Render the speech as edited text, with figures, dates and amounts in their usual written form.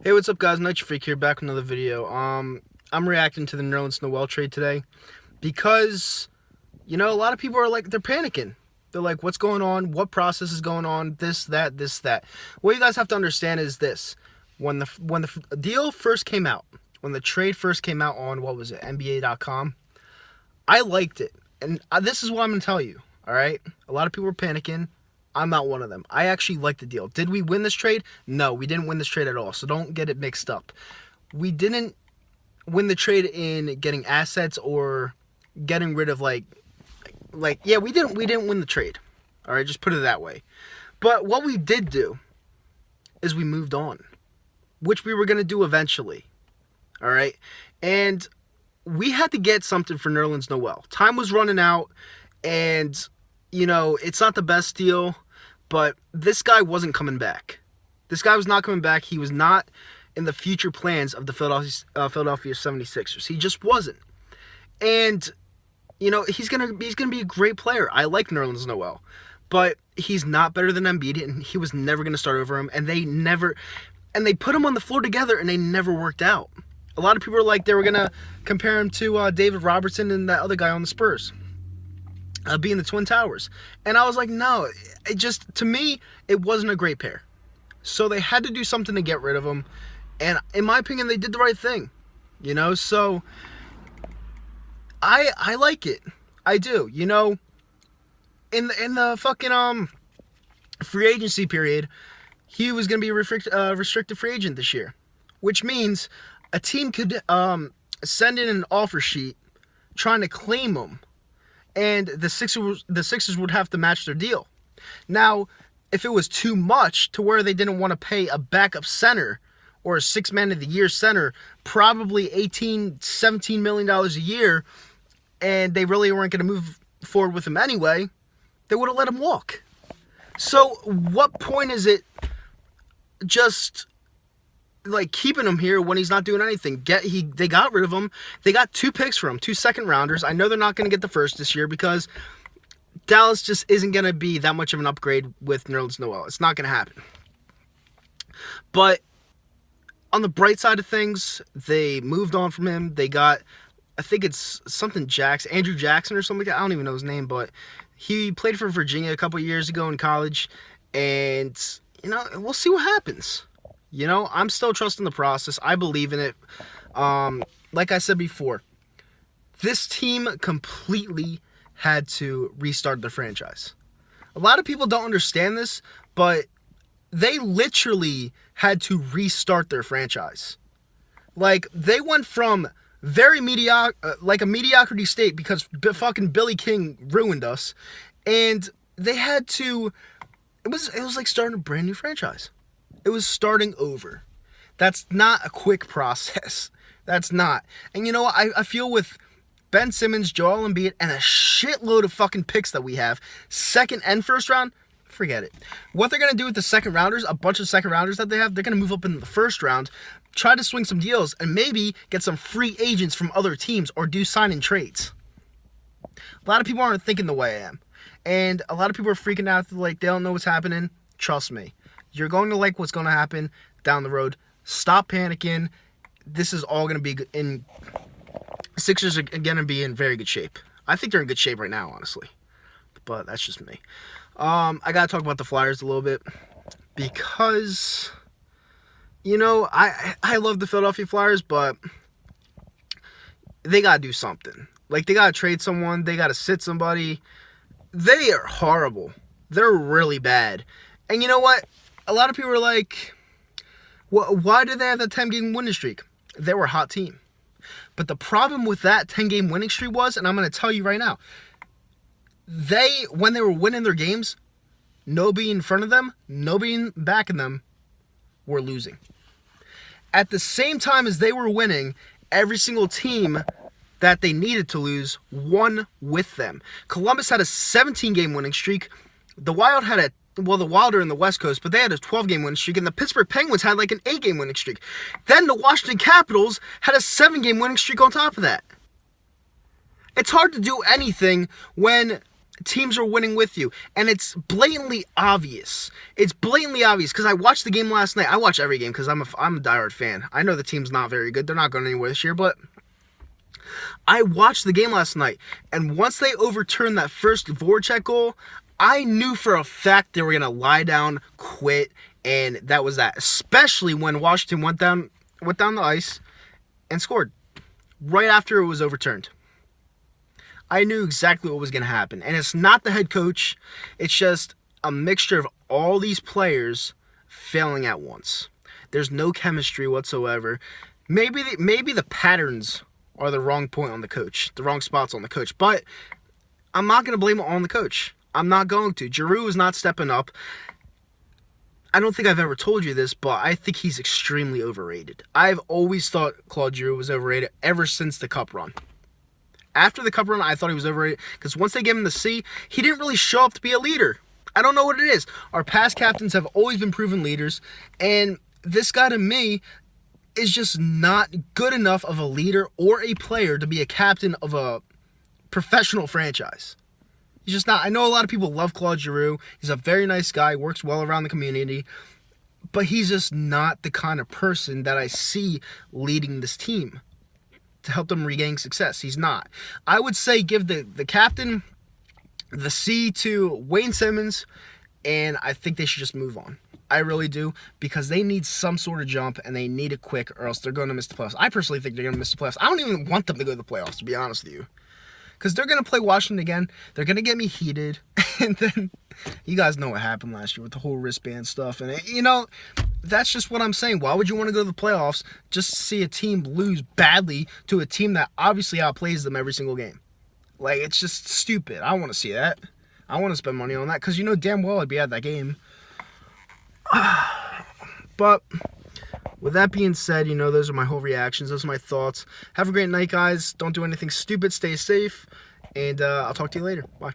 Hey, what's up, guys? Nitro Freak here, back with another video. I'm reacting to the Nerlens Noel trade today because, a lot of people are like, they're panicking. They're like, what's going on? What process is going on? This, that, this, that. What you guys have to understand is this. When the deal first came out, when the trade first came out on, what was it, NBA.com, I liked it. And this is what I'm going to tell you, all right? A lot of people were panicking. I'm not one of them. I actually like the deal. Did we win this trade? No, we didn't win this trade at all. So don't get it mixed up. We didn't win the trade in getting assets or getting rid of we didn't win the trade. All right, just put it that way. But what we did do is we moved on, which we were going to do eventually. All right? And we had to get something for Nerlens Noel. Time was running out, and it's not the best deal, but this guy wasn't coming back. This guy was not coming back. He was not in the future plans of the Philadelphia 76ers. He just wasn't. And, he's gonna be a great player. I like Nerlens Noel, but he's not better than Embiid, and he was never going to start over him, and they put him on the floor together, and they never worked out. A lot of people are like, they were going to compare him to David Robertson and that other guy on the Spurs. Being the Twin Towers. And I was like, no, to me, it wasn't a great pair. So they had to do something to get rid of him. And in my opinion, they did the right thing. So I like it. I do. In the fucking free agency period, he was going to be a restricted free agent this year. Which means a team could send in an offer sheet trying to claim him. And the Sixers would have to match their deal. Now, if it was too much to where they didn't want to pay a backup center or a six-man of the year center probably $17 million a year, and they really weren't going to move forward with him anyway, they would have let him walk. So what point is it just keeping him here when he's not doing anything? They got rid of him. They got 2 picks for him, 2 second rounders. I know they're not going to get the first this year because Dallas just isn't going to be that much of an upgrade with Nerlens Noel. It's not going to happen. But on the bright side of things, they moved on from him. They got, I think it's something Andrew Jackson or something like that. I don't even know his name, but he played for Virginia a couple years ago in college, and we'll see what happens. I'm still trusting the process. I believe in it. Like I said before, this team completely had to restart their franchise. A lot of people don't understand this, but they literally had to restart their franchise. They went from very mediocre, a mediocrity state because fucking Billy King ruined us, and they had to. It was like starting a brand new franchise. It was starting over. That's not a quick process. That's not. And you know what? I feel with Ben Simmons, Joel Embiid, and a shitload of fucking picks that we have, second and first round, forget it. What they're going to do with the second rounders, a bunch of second rounders that they have, they're going to move up in the first round, try to swing some deals, and maybe get some free agents from other teams or do sign-in trades. A lot of people aren't thinking the way I am. And a lot of people are freaking out, they don't know what's happening. Trust me. You're going to like what's going to happen down the road. Stop panicking. This is all going to be in. Sixers are going to be in very good shape. I think they're in good shape right now, honestly. But that's just me. I got to talk about the Flyers a little bit because, I love the Philadelphia Flyers, but they got to do something. They got to trade someone. They got to sit somebody. They are horrible. They're really bad. And you know what? A lot of people are like, why did they have that 10-game winning streak? They were a hot team. But the problem with that 10-game winning streak was, and I'm going to tell you right now, when they were winning their games, nobody in front of them, nobody back of them were losing. At the same time as they were winning, every single team that they needed to lose won with them. Columbus had a 17-game winning streak. The Wild had the Wild are in the West Coast, but they had a 12-game winning streak, and the Pittsburgh Penguins had an 8-game winning streak. Then the Washington Capitals had a 7-game winning streak on top of that. It's hard to do anything when teams are winning with you, and it's blatantly obvious. It's blatantly obvious because I watched the game last night. I watch every game because I'm a diehard fan. I know the team's not very good. They're not going anywhere this year, but I watched the game last night, and once they overturned that first Voracek goal, I knew for a fact they were going to lie down, quit, and that was that. Especially when Washington went down the ice and scored right after it was overturned. I knew exactly what was going to happen. And it's not the head coach. It's just a mixture of all these players failing at once. There's no chemistry whatsoever. Maybe the patterns are the wrong point on the coach, the wrong spots on the coach. But I'm not going to blame it on the coach. I'm not going to. Giroux is not stepping up. I don't think I've ever told you this, but I think he's extremely overrated. I've always thought Claude Giroux was overrated ever since the Cup run. After the Cup run, I thought he was overrated because once they gave him the C, he didn't really show up to be a leader. I don't know what it is. Our past captains have always been proven leaders, and this guy to me is just not good enough of a leader or a player to be a captain of a professional franchise. He's just not. I know a lot of people love Claude Giroux. He's a very nice guy, works well around the community, but he's just not the kind of person that I see leading this team to help them regain success. He's not. I would say give the captain the C to Wayne Simmons, and I think they should just move on. I really do, because they need some sort of jump, and they need it quick, or else they're going to miss the playoffs. I personally think they're going to miss the playoffs. I don't even want them to go to the playoffs, to be honest with you, because they're going to play Washington again. They're going to get me heated, and then you guys know what happened last year with the whole wristband stuff, and that's just what I'm saying. Why would you want to go to the playoffs just to see a team lose badly to a team that obviously outplays them every single game? Like, it's just stupid. I don't want to see that. I want to spend money on that because you know damn well I'd be at that game. But with that being said, those are my whole reactions. Those are my thoughts. Have a great night, guys. Don't do anything stupid. Stay safe. And I'll talk to you later. Bye.